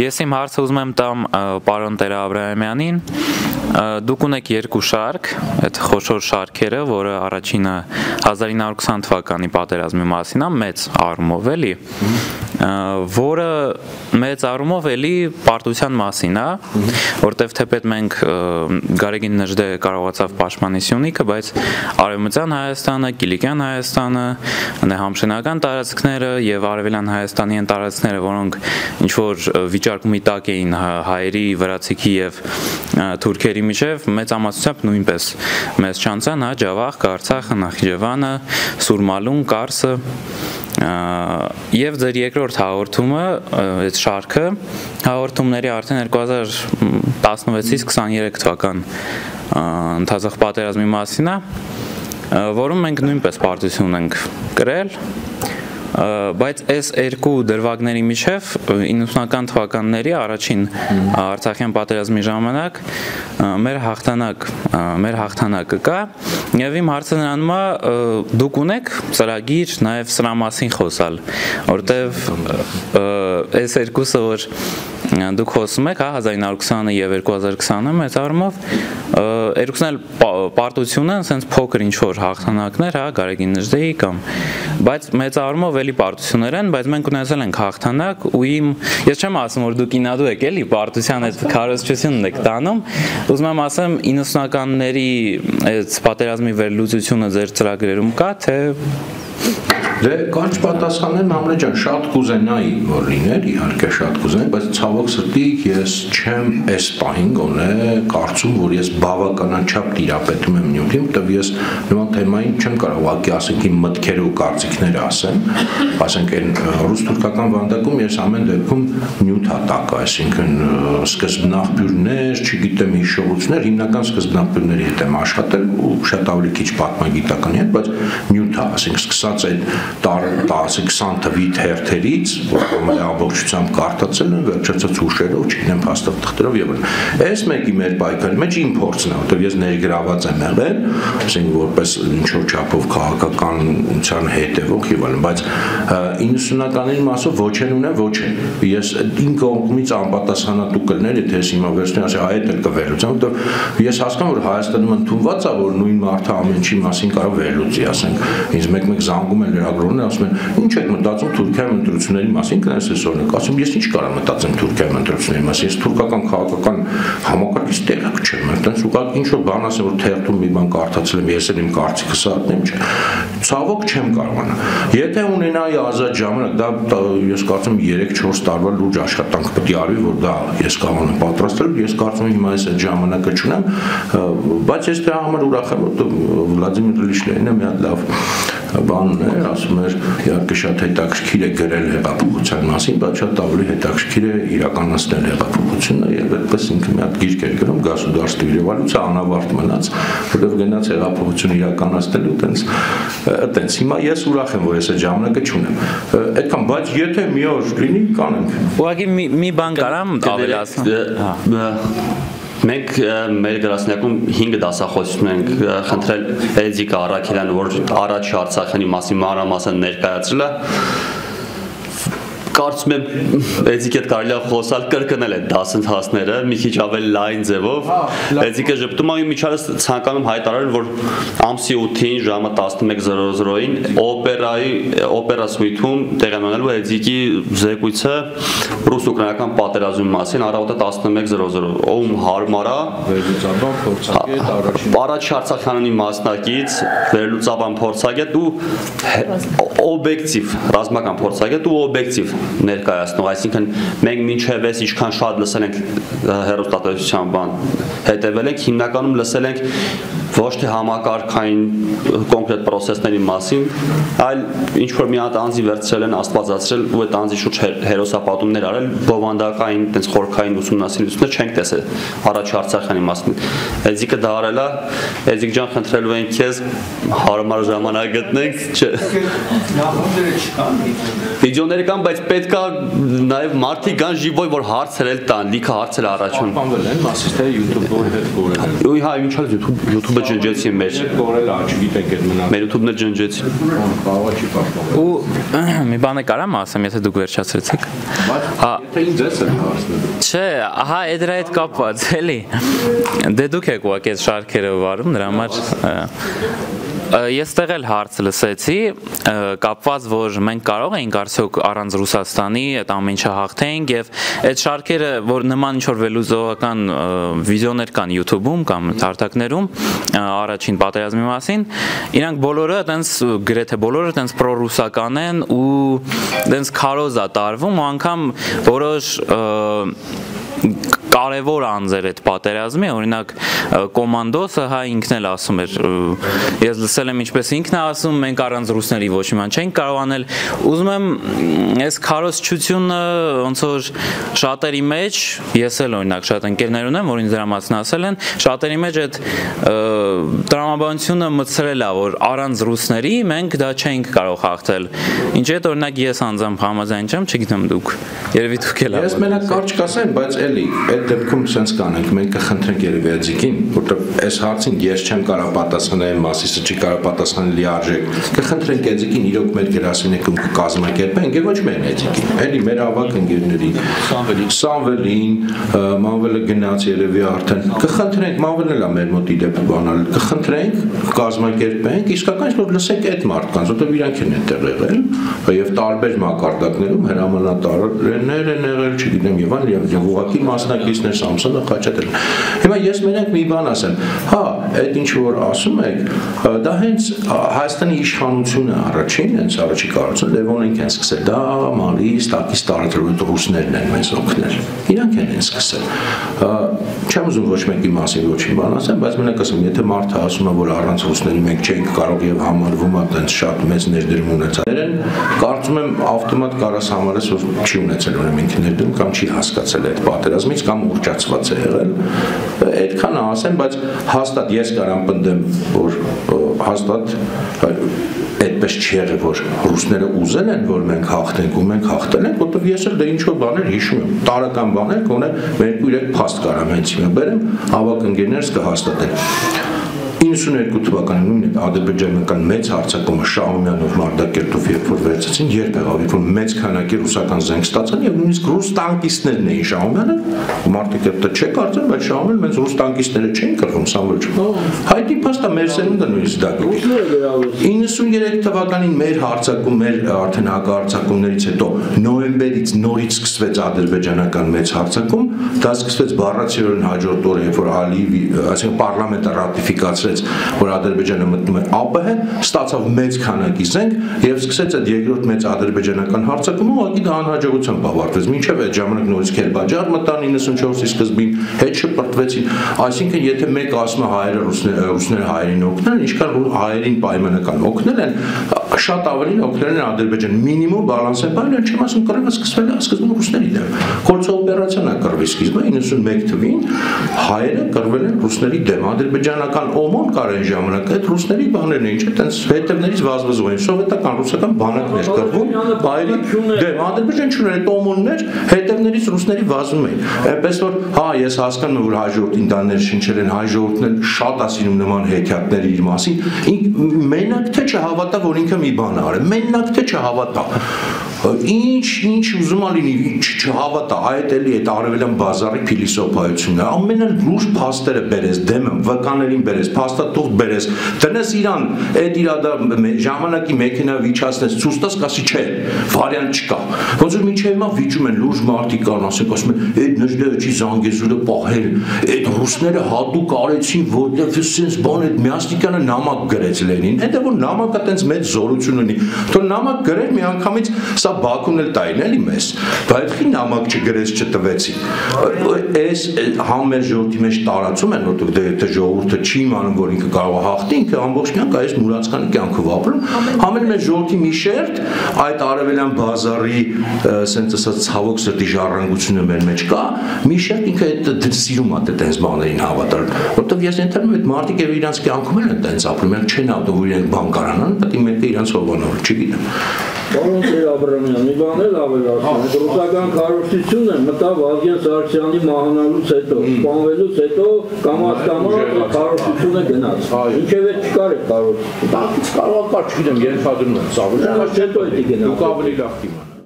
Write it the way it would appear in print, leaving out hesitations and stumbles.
Ես իմ հարցը ուզում եմ տամ պարոն Տեր Աբրահամյանին, դուք ունեք երկու շարք, այդ խոշոր շարքերը, որը առաջինը 1920 թվականի պատերազմի մասին է, մեծ առումով էլի, որը մեծ առումով էլի պարտության մասին է, որտեվ թեպետ մենք Գարեգին Նժդեհը կարողացավ պաշտպանի Սյունիքը, բայց Արևմտյան Հայաստանը, Կիլիկյան Հայաստանը, համշենական տարածքները եւ Արևելյան Հայաստանի այն տարածքները, որոնք ինչ որ վիճարկումի տակ էին հայերի, վրացիքի եւ թուրքերի միջև, մեծամասնությամբ նույնպես մեծ չանցան, Ջավախք, Արցախը, Նախիջևանը, Սուրմալուն, Կարսը եւ ձեր երկրորդ հաղորդումը, այդ շարքը հաղորդումների արդեն 2016-ից 23 թվական ընթացող պատերազմի մասին է, որում մենք նույնպես պարտություն ենք կրել, բայց այս երկու դրվագների միջև 90-ական թվականների առաջին Արցախյան պատերազմի ժամանակ մեր հաղթանակը կա եւ իմ հարցը նրանում է դուք ունեք ծրագիր նաեւ սրա մասին խոսալ, որտեվ այս երկուսը որ դուք խոսում եք 1920-ը եւ 2020-ը մեծ առումով երկուսն էլ պարտություն են, sense փոքր ինչ որ հաղթանակներ, Գարեգին Նժդեհի կամ, բայց մեծ առումով էլի պարտություններ են, բայց մենք ունեցել ենք հաղթանակ ու ես չեմ ասում որ դուք ինադու եք էլի պարտության այդ քարոզչությունն եք տանում, ուզում եմ ասեմ 90-ականների այդ պատերազմի վերլուծությունը ձեր ծրագրերում կա, թե Դե կարճ պատասխանեմ Համլե ջան, շատ կուզենայի որ լիներ, իհարկե շատ կուզենայի, բայց ցավոք սրտի ես չեմ այս պահին գոնե կարծում, որ ես բավականաչափ տիրապետում եմ նյութին, որտեղ ես նման թեմային չեմ կարող ուղղակի ասենք իմ մտքերը ու կարծիքները ասեմ, ասենք այն ռուս-թուրքական վանդակում ես ամեն դեպքում նյութ հատակ, այսինքն սկզբնաղբյուրներ, չգիտեմ հիշողություններ, հիմնական սկզբնաղբյուրների հետ եմ աշխատել ու շատ ավելի քիչ պատմագիտականի հետ, բայց նյութ է, ասենք սկսած այդ 10-20 թվի թերթերից, որ ամբողջությամբ կարդացել են, վերջացած հուշերով, չգիտեմ փաստով թղթերով եւ այլն։ Այս մեկի մեր պայքարի մեջ իմ փորձն է, որտեղ ես ներգրաված եմ եղել, ասենք որպես ինչ-որ չափով քաղաքականության հետևող եւ այլն, բայց 90-ականների մասով ոչ են ունեն, ոչ են։ Ես իմ կողմից անպատասխանատու կլներ, եթե ես հիմա վերցնեմ, ասեմ, այդ էլ կվերլուծեմ, որտեղ ես հասկանում որ Հայաստանում ընդունված է, որ նույն մարդը ամեն ինչի մասին կարող վերլուծի, ասենք, ինձ մեկ-մեկ զանգում են լրագրողները, ասում են, ինչ եք մտածում Թուրքիայի ընտրությունների մասին, կներես այսօրնեք, ասում ես ինչ կարող մտածեմ Թուրքիայի ընտրությունների մասին, ես թուրքական քաղաքական համակարգից տեղակ չեմ, այդտենց ուղղակի ինչ որ բան ասեմ, որ թերթում մի բան կարդացել եմ, ես էլ իմ կարծիքս ատնեմ, չէ։ Ցավոք չեմ կարողանա։ Եթե ունենայի ազատ ժամանակ, դա ես կարծում 3-4 տարվա լուրջ աշխատանք պետք է արվի, որ դա ես կարողանամ պատրաստել, ես կարծում եմ հիմա այս ժամանակը չունեմ, բայց ես դրա համար ուրախ եմ, որ Վլադիմիր Իլիչն մի հատ լավ բան ուներ, ասում էր, իհարկե շատ հետաքրքիր է գրել հեղափոխության մասին, բայց շատ ավելի հետաքրքիր է իրականացնել հեղափոխությունը եւ այդպես ինքը մի հատ գիրք էր գրում Գասուդարստվի ռևոլյուցիա անավարտ մնաց, որովհետեւ գնաց հեղափոխություն իրականացնելու այտենց հիմա ես ուրախ եմ, որ ես այդ ժամանակը չունեմ։ Այդքան, բայց եթե մի օր լինի, կանենք։ Ուղղակի մի բան կարամ ավելացնել։ Մենք մեր գրասենյակում 5 դասախոսություն ենք խնդրել Էդիկ Արաքելյան, որ առաջի Արցախյանի մասին մանրամասն ներկայացրել է։ Կարծում եմ Էդիկի հետ կարելի է խոսալ կրկնել այդ դասընթացները մի քիչ ավելի լայն ձևով։ Էդիկը ժպտում է միջալս ցանկանում հայտարարել, որ ամսի 8-ին ժամը 11:00-ին օպերա սուիտում տեղանալու Էդիկի զեկույցը ռուս-ուկրաինական պատերազմի մասին առավոտը 11:00, ում հարմար է վերլուծաբան փորձագետ առաջի Արցախյանի մասնակից, վերլուծաբան փորձագետ ու օբյեկտիվ, ռազմական փորձագետ ու օբյեկտիվ ներկայացնող, այսինքն մենք մինչև այս ինչքան շատ լսել ենք հեռուստատեսության բան հետևել ենք, հիմնականում լսել ենք ոչ թե համակարգային կոնկրետ process-ների մասին, այլ ինչ որ մի հատ անձի վերցրել են, աստվածացրել ու այդ անձի շուրջ հերոսապատումներ արել, բովանդակային, այդպես խորքային ուսումնասիրություններ չենք տեսել առաջ Արցախյանի մասին։ Էդիկը դա արել է, Էդիկ ջան, խնդրելու ենք քեզ հարմար ժամանակ գտնենք, չէ։ Նախորդները չկան։ Վիդեոները կան, բայց պետք է նաև մարդիկ կան ժիվոյ, որ հարցեր էլ տան, լիքը հարցեր առաջում։ Պահպանվել են, մասից թե YouTube-ով հետ գորել են։ Ու հա, ինչ է YouTube-ը YouTube-ը ջնջեցին մեր։ Կորել չգիտեք այդ մնաց։ Մեր YouTube-ն ջնջեցին։ Կարող չի պաշտպանել։ Ու մի բան է կարամ ասեմ, եթե դուք վերջացրեցիք։ Եթե ինձ ես եմ հարցնում։ Չէ, ահա այդ դրա հետ կապված էլի։ Դե դուք եք ուղղակի այդ շարքերը վարում, դրա համար ես տեղել հարց լսեցի, կապված, որ մենք կարող էինք արդյոք առանց Ռուսաստանի այդ ամեն ինչը հաղթենք եւ այդ շարքերը, որ նման ինչ-որ վերլուծողական վիդեոներ կան YouTube-ում կամ հարթակներում առաջին պատերազմի մասին, իրանք բոլորը այտենց գրեթե բոլորը այտենց պրոռուսական են ու այտենց քարոզ է տարվում ու անգամ որոշ կարևոր անձեր այդ պատերազմի, օրինակ կոմանդոսը հա ինքն էլ ասում էր, ես լսել եմ ինչպես ինքն է ասում, մենք առանց ռուսների ոչ մի բան չենք կարող անել, ուզում եմ այս քարոզչությունը ոնց որ շատերի մեջ, ես էլ օրինակ շատ ընկերներ ունեմ, որ ինձ դրա մասին ասել են, շատերի մեջ այդ տրամաբանությունը մտցրել է, որ առանց ռուսների մենք դա չենք կարող հաղթել, ինչի հետ օրինակ ես անձամբ համաձայն չեմ, չգիտեմ դուք, երևի դուք էլ ես մենակ կարճ կասեմ, բայց էլի այդ դեպքում sense կանենք, մենք կխնդրենք երևի Աջիկին, որտեղ այս հարցին ես չեմ կարող պատասխանել, Մասիսը չի կարող պատասխանել լիարժեք, կխնդրենք Աջիկին իրոք մեր գրասենյակում կկազմակերպենք եւ ոչ միայն Աջիկին, էլի մեր ավակ ընկերներին, Սամվելին, Մանվելը գնաց երևի արդեն, կխնդրենք, Մանվելն էլ է մեր մոտ իդեպ բանալ, կխնդրենք, կազմակերպենք, իսկական որ լսենք այդ մարդկանց, որտեղ իրանք են այդտեղ եղել եւ տարբեր մակարդակներում հրամանատարներ են եղել, չգիտեմ եւ այլն եւ ուղղակի մասնակիցներ Սամսոնը Խաչատուրը։ Հիմա ես մենակ մի բան ասեմ, հա, այդ ինչ որ ասում եք, դա հենց Հայաստանի իշխանությունը առաջին, հենց առաջի կառույցը Լևոնենք են սկսել, դա Մալիս, Տակիս տարածել ռուսներն են մեզ օգնել։ Իրանք են սկսել։ Չեմ ուզում ոչ մեկի մասին ոչ մի բան ասեմ, բայց մենակ ասեմ, եթե մարդը ասում է, որ առանց ռուսների մենք չենք կարող եւ համարվում է այդպես շատ մեծ ներդրում ունեցել են, կարծում եմ ավտոմատ կարաս համարես, որ չի ունեցել ուրեմն ներդրում կամ չի հասկացել այդ պատերազմից կամ ուռճացված է եղել, այդքան ասեմ, բայց հաստատ ես կարամ պնդեմ, որ հաստատ այդպես չի եղել, որ ռուսները ուզել են, որ մենք հաղթենք ու մենք հաղթել ենք, որտեղ ես էլ դե ինչ-որ բաներ հիշում եմ, տարական բաներ կոնե 2-3 փաստ կարամ հենց հիմա բերեմ, ավակ ընկերներս կհաստատեն։ 92 թվականին նույնիսկ ադրբեջանական մեծ հարձակումը Շահումյանով Մարտակերտով երբ որ վերցեցին, երբ եղավ, երբ որ մեծ քանակի ռուսական զենք ստացան եւ նույնիսկ ռուս տանկիստներն էին Շահումյանը, Մարտակերտը չէ կարծեմ, բայց Շահումյանը մեծ ռուս տանկիստները չէին կռվում, Սամվել չէ։ Հայտի փաստա մեր սերունդը նույնիսկ դա գիտի։ 93 թվականին մեր հարձակում, մեր արդեն հակահարձակումներից հետո նոյեմբերից նորից սկսվեց ադրբեջանական մեծ հարձակում, դա սկսվեց բառացիորեն հաջորդ օրը, երբ որ Ալիևի, այսինքն պարլամենտը ռատիֆիկացրեց, որ Ադրբեջանը մտնում է ԱՊՀ, ստացավ մեծ քանակի զենք եւ սկսեց այդ երկրորդ մեծ ադրբեջանական հարձակումը, ուղղակի դա անհաջողությամբ ավարտվեց։ Մինչեւ այդ ժամանակ նորից Քերբաջար մտան 94-ի սկզբին, հետ շպրտվեցին, այսինքն եթե մեկ ասում է հայերը ռուսները հայերին օգնել, ինչքան հայերին պայմանական օգնել են, շատ ավելին օգնել են Ադրբեջան, մինիմում բալանս են բան, չեմ ասում կռիվը սկսվել է սկզբում ռուսների դեմ։ Խորցո օպերացիան է կռվի սկիզբը 91 թվին հայերը կռվել են ռուսների դեմ, ադրբեջանական օմոն կար այն ժամանակ, այդ ռուսների բաներն էին, չէ՞, տենց հետևներից վազվզում էին, սովետական ռուսական բանակներ կռվում, հայերի դեմ, Ադրբեջան չուներ այդ օմոններ, հետևներից ռուսների վազում էին։ Այնպես որ, հա, ես հասկանում եմ, որ հայ ժողովրդին դա ներշնչել են, հայ ժողովուրդն էլ շատ ասինում նման հեքիաթներ իր մասին, մենակ թե չհավատա, որ ինքը մի բան արել, մենակ թե չհավատա։ Ինչ ուզում ալինի չհավատա, այդ էլի այդ արևելյան բազարի փիլիսոփայությունն է, ամենալուրջ փաստերը բերես, դեմը, վկաներին բերես, փաստաթուղթ բերես, դնես իրան, այդ իրա ժամանակի մեքենա վիճացնես, ցույց տաս, ասի չէ, վարիանտ չկա։ Ոնց որ մինչև հիմա վիճում են լուրջ մարդիկ կան, ասենք ասում են, այդ նժդեհի Զանգեզուրը պահել, այդ ռուսները հատուկ արեցին, որտեղ սենց բան այդ Միասնիկյանը նամակ գրեց Լենին, հետո որ նամակը տենց մեծ զորություն ունի, թող նամակ գրեր մի անգամից սա Բաքուն էլ տային էլի մեզ, բայց խի նամակ չգրեց չտվեցի։ Այս համ մեր ժողովրդի մեջ տարածում են, որտեղ դե ժողովուրդը չի իմանում, որ ինքը կարող է հաղթի, ինքը ամբողջ կյանք այս մուրացկանի կյանքով ապրում, համ էլ մեր ժողովրդի մի շերտ այդ արևելյան բազարի սենց ասած ցավոք սրտի ժառանգությունը մեր մեջ կա, մի շերտ ինքը այդ սիրում է այդպես բաներին հավատալ, որտեղ ես ենթադրում եմ այդ մարդիկ եւ իրանց կյանքում են այդպես ապրում, չեն ավտո որ իրենք բան կարանան, պետք է մեկը իրանց հովանալ, չգիտեմ։ Պարոն Տեր-Աբրամյան, մի բան էլ ավելացնում, ռուսական քարոզությունը մտավ Վազգեն Սարգսյանի մահանալուց հետո, սպանվելուց հետո կամաց քարոզությունը գնաց։ Ինչև է չկար է քարոզությունը։ Դա կարող կար, չգիտեմ, ենթադրում եմ, սա ավելի հետո է գնաց։ Դուք ավելի լավ կիմանաք։